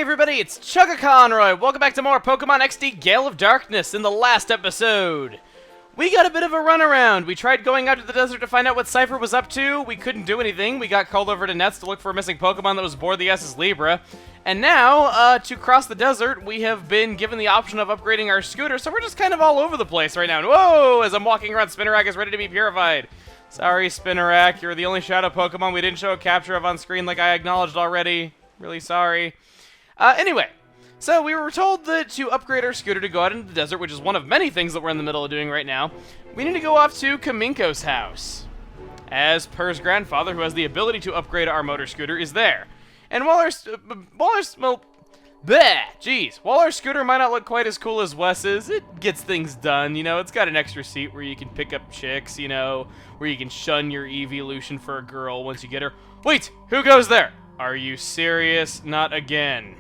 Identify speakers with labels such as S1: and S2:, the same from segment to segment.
S1: everybody, it's Chuggaaconroy. Welcome back to more Pokemon XD Gale of Darkness. In the last episode, we got a bit of a runaround. We tried going out to the desert to find out what Cypher was up to. We couldn't do anything. We got called over to Nets to look for a missing Pokemon that was aboard the SS Libra. And now, to cross the desert, we have been given the option of upgrading our scooter, so we're just kind of all over the place right now. And whoa, as I'm walking around, Spinarak is ready to be purified. Sorry, Spinarak, you're the only Shadow Pokemon we didn't show a capture of on screen like I acknowledged already. Really sorry. Anyway, so we were told that to upgrade our scooter to go out into the desert, which is one of many things that we're in the middle of doing right now, we need to go off to Kinko's house. As Per's grandfather, who has the ability to upgrade our motor scooter, is there. And while our scooter might not look quite as cool as Wes's, it gets things done, you know, it's got an extra seat where you can pick up chicks, you know, where you can shun your evolution for a girl once you get her. Wait, who goes there? Are you serious? Not again.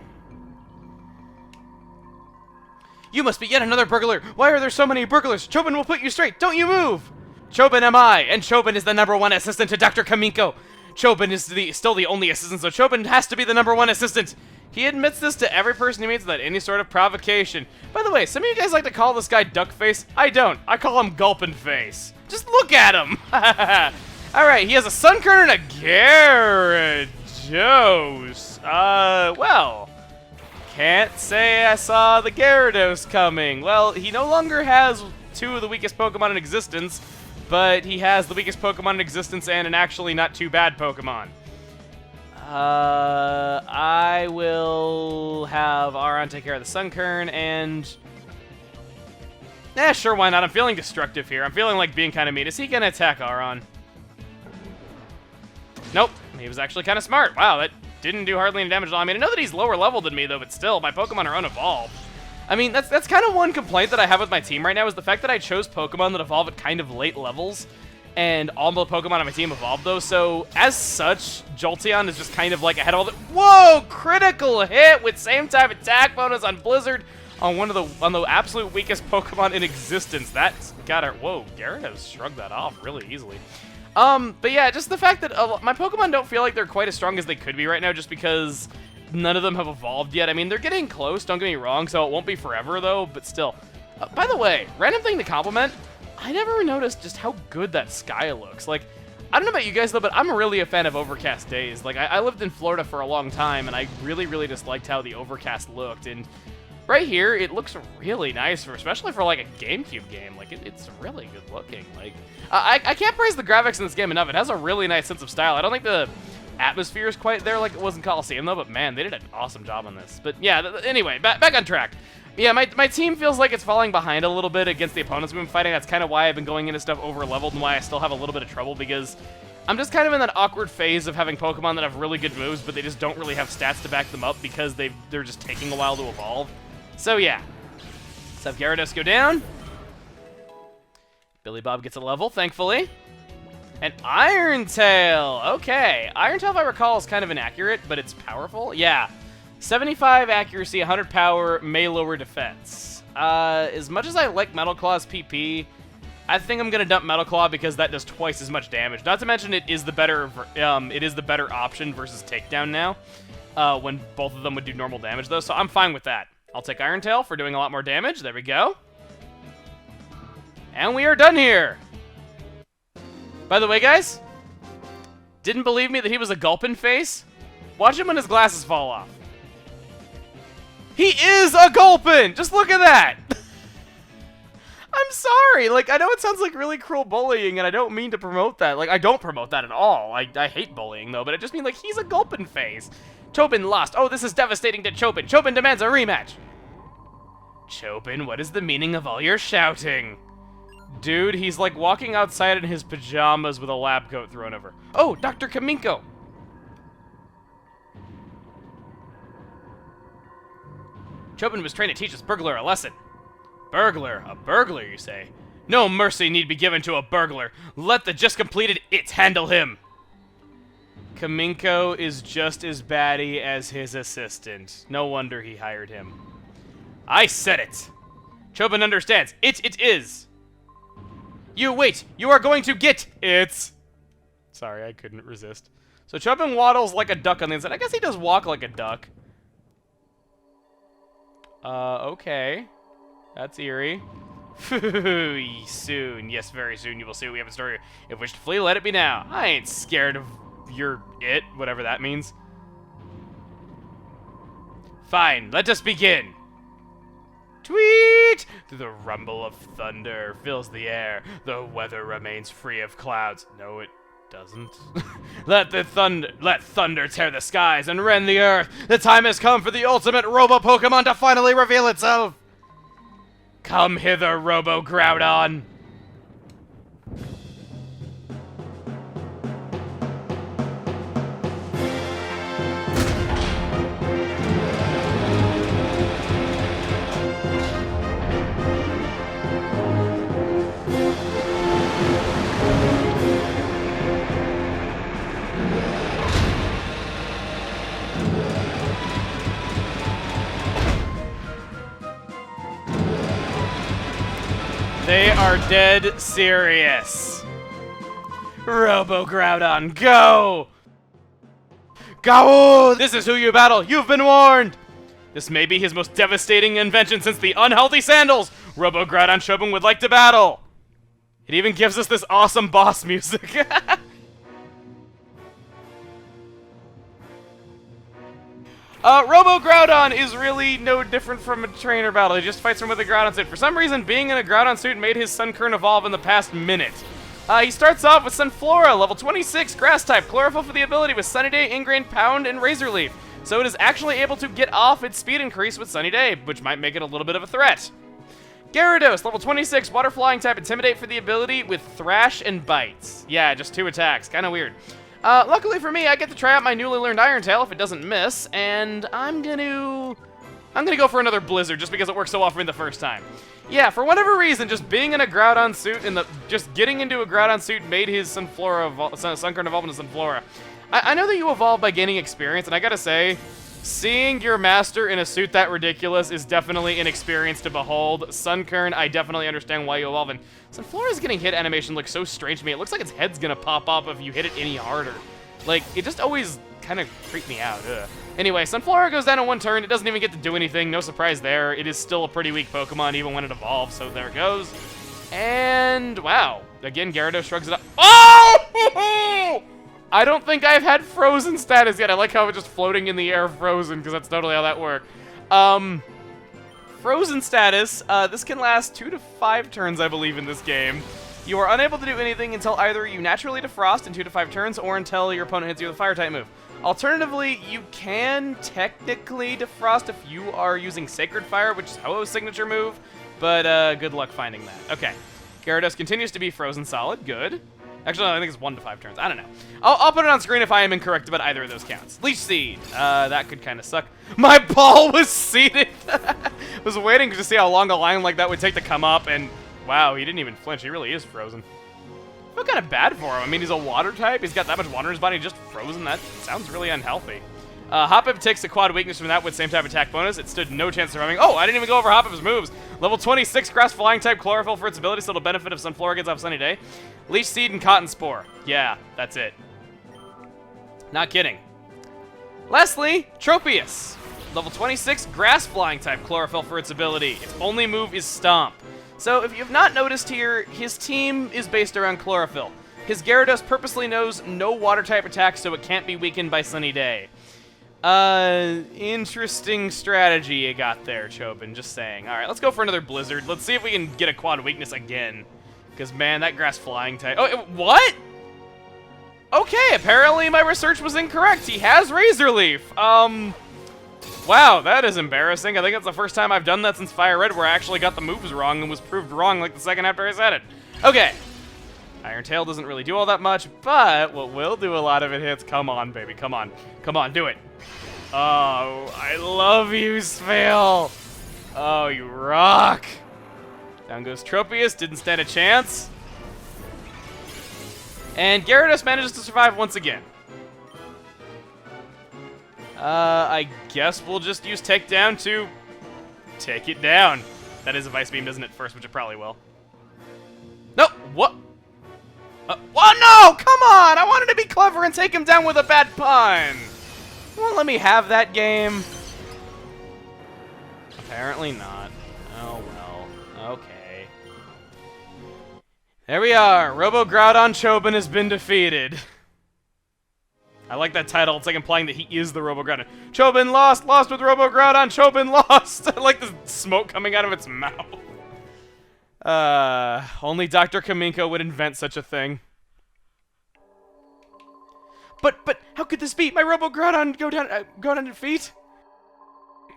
S1: You must be yet another burglar. Why are there so many burglars? Chobin will put you straight. Don't you move. Chobin am I, and Chobin is the #1 assistant to Dr. Kinko. Chobin is still the only assistant, so Chobin has to be the #1 assistant. He admits this to every person he meets without any sort of provocation. By the way, some of you guys like to call this guy Duckface. I don't. I call him Gulpin Face. Just look at him. Alright, he has a Sunkern and a Gyarados. Well, can't say I saw the Gyarados coming. Well, he no longer has two of the weakest Pokemon in existence, but he has the weakest Pokemon in existence and an actually not too bad Pokemon. I will have Aron take care of the Sunkern, and... sure, why not? I'm feeling destructive here. I'm feeling like being kind of mean. Is he gonna attack Aron? Nope. He was actually kind of smart. Wow, that didn't do hardly any damage at all. I mean, I know that he's lower level than me, though, but still, my Pokemon are unevolved. I mean, that's kind of one complaint that I have with my team right now, is the fact that I chose Pokemon that evolve at kind of late levels, and all the Pokemon on my team evolved, though, so as such, Jolteon is just kind of like ahead of all the... Whoa! Critical hit with same type attack bonus on Blizzard on on the absolute weakest Pokemon in existence. That's got it. Whoa, Gyarados shrugged that off really easily. But yeah, just the fact that my Pokemon don't feel like they're quite as strong as they could be right now, just because none of them have evolved yet. I mean, they're getting close, don't get me wrong, so it won't be forever, though, but still. By the way, random thing to compliment, I never noticed just how good that sky looks. Like, I don't know about you guys, though, but I'm really a fan of overcast days. Like, I lived in Florida for a long time, and I really, really just liked how the overcast looked, and right here, it looks really nice, especially for, like, a GameCube game. Like, it's really good looking. Like, I can't praise the graphics in this game enough. It has a really nice sense of style. I don't think the atmosphere is quite there like it was in Coliseum, though, but man, they did an awesome job on this. But yeah, anyway, back on track. Yeah, my team feels like it's falling behind a little bit against the opponents we've been fighting. That's kind of why I've been going into stuff over-leveled and why I still have a little bit of trouble, because I'm just kind of in that awkward phase of having Pokemon that have really good moves, but they just don't really have stats to back them up because they're just taking a while to evolve. So yeah, let's have Gyarados go down. Billy Bob gets a level, thankfully. And Iron Tail! Okay, Iron Tail, if I recall, is kind of inaccurate, but it's powerful. Yeah, 75 accuracy, 100 power, may lower defense. As much as I like Metal Claw's PP, I think I'm gonna dump Metal Claw because that does twice as much damage. Not to mention it is the better option versus Takedown now, when both of them would do normal damage though. So I'm fine with that. I'll take Iron Tail for doing a lot more damage. There we go. And we are done here. By the way, guys, didn't believe me that he was a Gulpin Face? Watch him when his glasses fall off. He is a Gulpin! Just look at that! I'm sorry, like, I know it sounds like really cruel bullying, and I don't mean to promote that. Like, I don't promote that at all. I hate bullying, though, but I just mean, like, he's a Gulpin Face. Chobin lost. Oh, this is devastating to Chobin. Chobin demands a rematch. Chobin, what is the meaning of all your shouting? Dude, he's like walking outside in his pajamas with a lab coat thrown over. Oh, Dr. Kinko! Chobin was trained to teach this burglar a lesson. Burglar? A burglar, you say? No mercy need be given to a burglar. Let the just completed it handle him. Kinko is just as batty as his assistant. No wonder he hired him. I said it! Chobin understands. It is! You wait! You are going to get it! Sorry, I couldn't resist. So Chobin waddles like a duck on the inside. I guess he does walk like a duck. Okay. That's eerie. Soon. Yes, very soon you will see what we have in store. If you wish to flee, let it be now. I ain't scared of it, whatever that means. Fine, let us begin. Tweet! The rumble of thunder fills the air. The weather remains free of clouds. No, it doesn't. Let thunder tear the skies and rend the earth. The time has come for the ultimate Robo-Pokemon to finally reveal itself. Come hither, Robo-Groudon. They are dead serious. Robo-Groudon, go! Go! This is who you battle. You've been warned. This may be his most devastating invention since the unhealthy sandals. Robo-Groudon Chobin would like to battle. It even gives us this awesome boss music. Robo-Groudon is really no different from a trainer battle. He just fights him with a Groudon suit. For some reason, being in a Groudon suit made his Sunkern evolve in the past minute. He starts off with Sunflora, level 26, Grass type, Chlorophyll for the ability with Sunny Day, Ingrained Pound, and Razor Leaf. So it is actually able to get off its speed increase with Sunny Day, which might make it a little bit of a threat. Gyarados, level 26, Water Flying type, Intimidate for the ability with Thrash and Bites. Yeah, just 2 attacks. Kinda weird. Luckily for me, I get to try out my newly learned Iron Tail if it doesn't miss, and I'm gonna go for another Blizzard just because it worked so well for me the first time. Yeah, for whatever reason, just being in a Groudon suit and just getting into a Groudon suit made his Sunkern evolve into Sunflora. I know that you evolve by gaining experience, and I gotta say, seeing your master in a suit that ridiculous is definitely an experience to behold. Sunkern, I definitely understand why you evolve, and Sunflora's getting hit animation looks so strange to me. It looks like its head's gonna pop up if you hit it any harder. Like, it just always kind of creeped me out. Ugh. Anyway, Sunflora goes down in 1 turn. It doesn't even get to do anything. No surprise there. It is still a pretty weak Pokemon even when it evolves, so there it goes. And, wow. Again, Gyarados shrugs it up. Oh! I don't think I've had frozen status yet. I like how it's just floating in the air frozen, because that's totally how that works. Frozen status, this can last 2 to 5 turns, I believe, in this game. You are unable to do anything until either you naturally defrost in 2 to 5 turns, or until your opponent hits you with a Fire-type move. Alternatively, you can technically defrost if you are using Sacred Fire, which is Ho-Oh's signature move, but good luck finding that. Okay, Gyarados continues to be frozen solid, good. Actually, no, I think it's 1 to 5 turns. I don't know. I'll put it on screen if I am incorrect about either of those counts. Leech Seed. That could kind of suck. My ball was seated. I was waiting to see how long a line like that would take to come up, and wow, he didn't even flinch. He really is frozen. I feel kind of bad for him. I mean, he's a water type. He's got that much water in his body, just frozen. That sounds really unhealthy. Hoppip takes a quad weakness from that with same type attack bonus. It stood no chance of surviving. Oh, I didn't even go over Hoppip's moves. Level 26, Grass Flying type, Chlorophyll for its ability, so it'll benefit if Sunflora gets off Sunny Day. Leech Seed and Cotton Spore. Yeah, that's it. Not kidding. Lastly, Tropius. Level 26, Grass Flying type, Chlorophyll for its ability. Its only move is Stomp. So if you've not noticed here, his team is based around Chlorophyll. His Gyarados purposely knows no water type attacks, so it can't be weakened by Sunny Day. Interesting strategy you got there, Chobin, just saying. Alright, let's go for another Blizzard. Let's see if we can get a quad weakness again. Because, man, that Grass Flying type... Oh, what? Okay, apparently my research was incorrect. He has Razor Leaf. Wow, that is embarrassing. I think it's the first time I've done that since Fire Red where I actually got the moves wrong and was proved wrong like the second after I said it. Okay. Iron Tail doesn't really do all that much, but what will do a lot of it hits... Come on, baby, come on. Come on, do it. Oh, I love you, Sphail. Oh, you rock. Down goes Tropius, didn't stand a chance. And Gyarados manages to survive once again. I guess we'll just use Takedown to take it down. That is a Vice Beam, isn't it, first, which it probably will. No, what? Oh, no, come on! I wanted to be clever and take him down with a bad pun. You won't let me have that game. Apparently not. Oh well. Okay. There we are. Robo-Groudon Chobin has been defeated. I like that title. It's like implying that he is the Robo-Groudon. Chobin lost! Lost with Robo-Groudon! Chobin lost! I like the smoke coming out of its mouth. Only Dr. Kinko would invent such a thing. But, how could this be? My Robo-Groudon go down in defeat?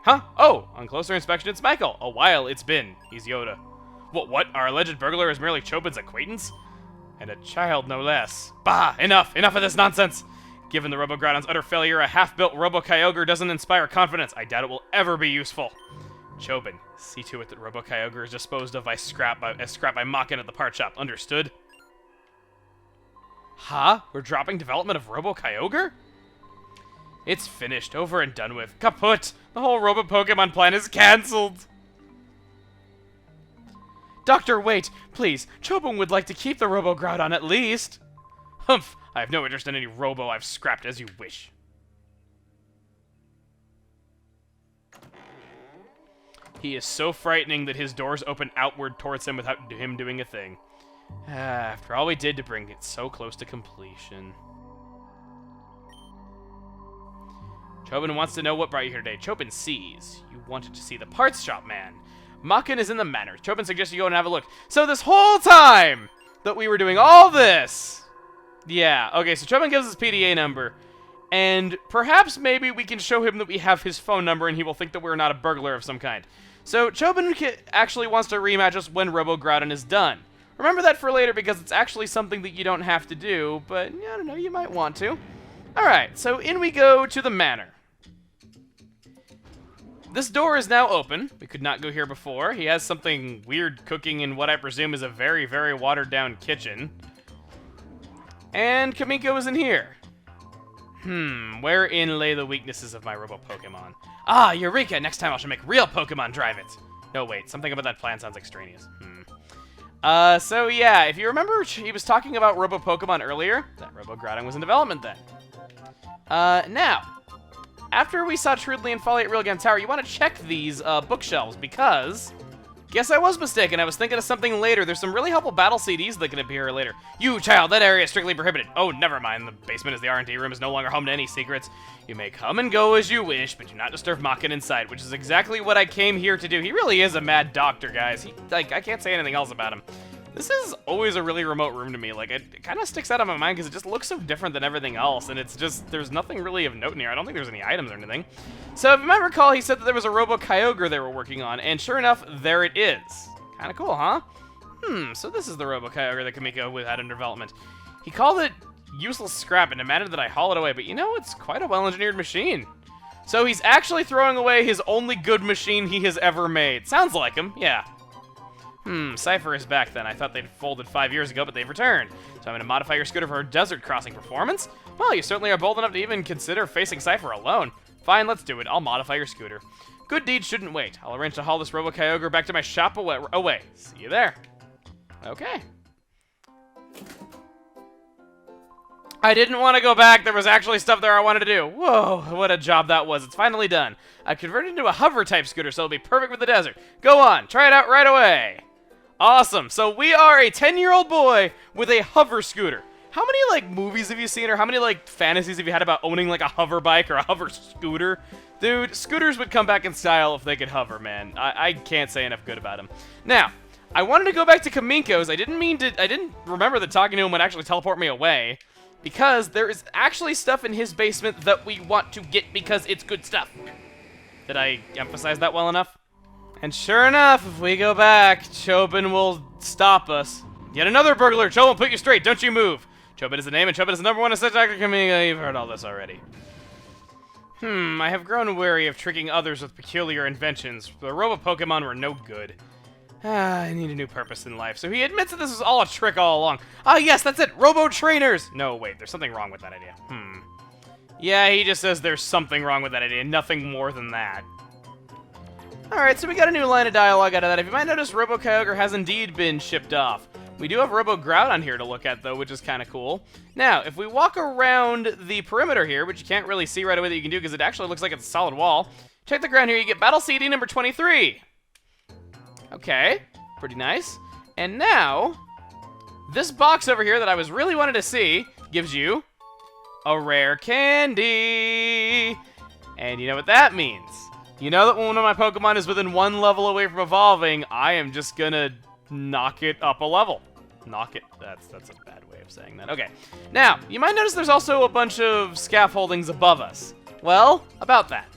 S1: Huh? Oh, on closer inspection, it's Michael. A while it's been. He's Yoda. What? Our alleged burglar is merely Chobin's acquaintance? And a child, no less. Bah! Enough of this nonsense! Given the Robo-Groudon's utter failure, a half-built Robo-Kyogre doesn't inspire confidence. I doubt it will ever be useful. Chobin, see to it that Robo-Kyogre is disposed of by scrap by Mockin at the part shop. Understood? Huh? We're dropping development of Robo-Kyogre? It's finished, over and done with. Kaput! The whole Robo-Pokemon plan is cancelled! Doctor, wait! Please, Chobin would like to keep the Robo-Groudon at least! Humph! I have no interest in any Robo I've scrapped, as you wish. He is so frightening that his doors open outward towards him without him doing a thing. After all we did to bring it so close to completion. Chobin wants to know what brought you here today. Chobin sees. You wanted to see the parts shop man. Mockin is in the manor. Chobin suggests you go and have a look. So this whole time that we were doing all this... Yeah, okay, so Chobin gives us PDA number. And perhaps maybe we can show him that we have his phone number and he will think that we're not a burglar of some kind. So Chobin actually wants to rematch us when Robo-Groudon is done. Remember that for later because it's actually something that you don't have to do, but I don't know, you might want to. Alright, so in we go to the manor. This door is now open. We could not go here before. He has something weird cooking in what I presume is a very, very watered-down kitchen. And Kinko is in here. Wherein lay the weaknesses of my Robo-Pokemon? Ah, Eureka! Next time I shall make real Pokemon drive it! No, wait, something about that plan sounds extraneous. So yeah, if you remember, he was talking about Robo-Pokemon earlier. That Robo-Groudon was in development then. Now, after we saw Trudley and Folly at Railgun Tower, you want to check these bookshelves because... Guess I was mistaken. I was thinking of something later. There's some really helpful battle CDs that can appear later. You, child, that area is strictly prohibited. Oh, never mind. The basement is the R&D room is no longer home to any secrets. You may come and go as you wish, but do not disturb Mockin inside, which is exactly what I came here to do. He really is a mad doctor, guys. I can't say anything else about him. This is always a really remote room to me. Like, it kind of sticks out of my mind because it just looks so different than everything else, and it's just, there's nothing really of note in here. I don't think there's any items or anything. So, if you might recall, he said that there was a Robo-Kyogre they were working on, and sure enough, there it is. Kind of cool, huh? So this is the Robo-Kyogre that Kinko had in development. He called it useless scrap and demanded that I haul it away, but you know, it's quite a well-engineered machine. So he's actually throwing away his only good machine he has ever made. Sounds like him, yeah. Cypher is back then. I thought they'd folded 5 years ago, but they've returned. So I'm going to modify your scooter for a desert crossing performance? Well, you certainly are bold enough to even consider facing Cypher alone. Fine, let's do it. I'll modify your scooter. Good deeds shouldn't wait. I'll arrange to haul this Robo-Kyogre back to my shop away. See you there. Okay. I didn't want to go back. There was actually stuff there I wanted to do. Whoa, what a job that was. It's finally done. I've converted into a hover-type scooter, so it'll be perfect for the desert. Go on, try it out right away. Awesome. So we are a 10-year-old boy with a hover scooter. How many, like, movies have you seen, or how many, like, fantasies have you had about owning, like, a hover bike or a hover scooter? Dude, scooters would come back in style if they could hover, man. I can't say enough good about them. Now, I wanted to go back to Kinko's. I didn't remember that talking to him would actually teleport me away, because there is actually stuff in his basement that we want to get because it's good stuff. Did I emphasize that well enough? And sure enough, if we go back, Chobin will stop us. Yet another burglar! Chobin will put you straight, don't you move! Chobin is the name, and Chobin is the number one assistant Dr. Kinko. You've heard all this already. I have grown weary of tricking others with peculiar inventions. The Robo-Pokemon were no good. I need a new purpose in life. So he admits that this was all a trick all along. Ah, yes, that's it! Robo-Trainers! No, wait, there's something wrong with that idea. Yeah, he just says there's something wrong with that idea, nothing more than that. Alright, so we got a new line of dialogue out of that. If you might notice, Robo-Kyogre has indeed been shipped off. We do have Robo-Groudon here to look at, though, which is kind of cool. Now, if we walk around the perimeter here, which you can't really see right away that you can do because it actually looks like it's a solid wall, Check the ground here, you get Battle CD number 23. Okay, pretty nice. And now, this box over here that I was really wanting to see gives you a rare candy. And you know what that means. You know that when one of my Pokemon is within 1 level away from evolving, I am just gonna knock it up a level. Knock it. That's a bad way of saying that. Okay. Now, you might notice there's also a bunch of scaffoldings above us. Well, about that.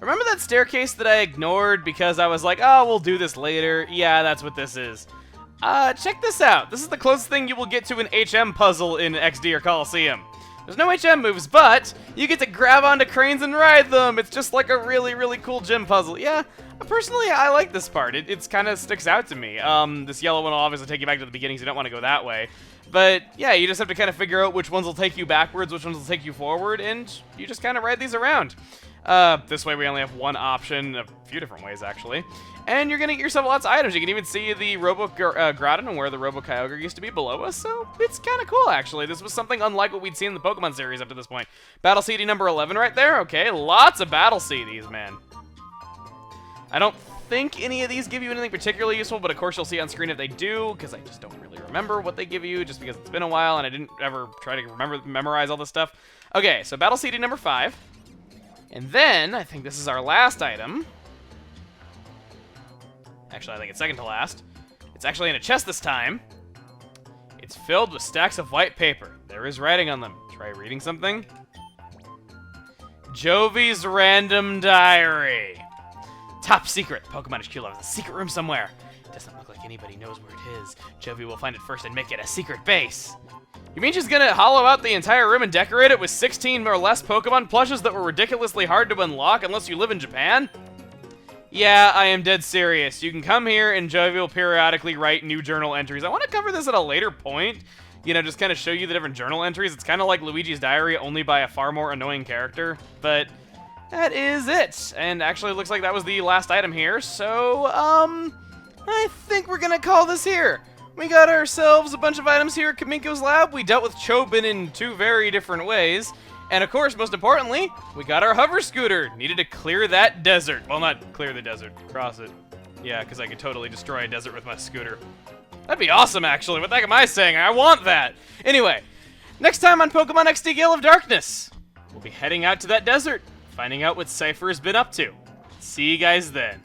S1: Remember that staircase that I ignored because I was like, oh, we'll do this later? Yeah, that's what this is. Check this out. This is the closest thing you will get to an HM puzzle in XD or Coliseum. There's no HM moves, but you get to grab onto cranes and ride them. It's just like a really, really cool gym puzzle. Yeah, personally, I like this part. It's kind of sticks out to me. This yellow one will obviously take you back to the beginning, so you don't want to go that way. But yeah, you just have to kind of figure out which ones will take you backwards, which ones will take you forward, and you just kind of ride these around. This way we only have one option, a few different ways actually. And you're gonna get yourself lots of items. You can even see the Robo Groudon and where the Robo Kyogre used to be below us, so it's kind of cool actually. This was something unlike what we'd seen in the Pokemon series up to this point. Battle CD number 11 right there, okay, lots of Battle CDs, man. I don't think any of these give you anything particularly useful, but of course you'll see on screen if they do, because I just don't really remember what they give you, just because it's been a while and I didn't ever try to memorize all this stuff. Okay, so Battle CD number 5. And then, I think this is our last item. Actually, I think it's second to last. It's actually in a chest this time. It's filled with stacks of white paper. There is writing on them. Try reading something. Jovi's Random Diary. Top secret. Pokemon HQ has a secret room somewhere. It doesn't look like anybody knows where it is. Jovi will find it first and make it a secret base. You mean she's gonna hollow out the entire room and decorate it with 16 or less Pokemon plushes that were ridiculously hard to unlock unless you live in Japan? Yeah, I am dead serious. You can come here and Jovi will periodically write new journal entries. I want to cover this at a later point, you know, just kind of show you the different journal entries. It's kind of like Luigi's Diary, only by a far more annoying character, but that is it. And actually, it looks like that was the last item here, so, I think we're gonna call this here. We got ourselves a bunch of items here at Kinko's lab. We dealt with Chobin in 2 very different ways. And of course, most importantly, we got our hover scooter. Needed to clear that desert. Well, not clear the desert, cross it. Yeah, because I could totally destroy a desert with my scooter. That'd be awesome, actually. What the heck am I saying? I want that. Anyway, next time on Pokemon XD Gale of Darkness, we'll be heading out to that desert, finding out what Cypher has been up to. See you guys then.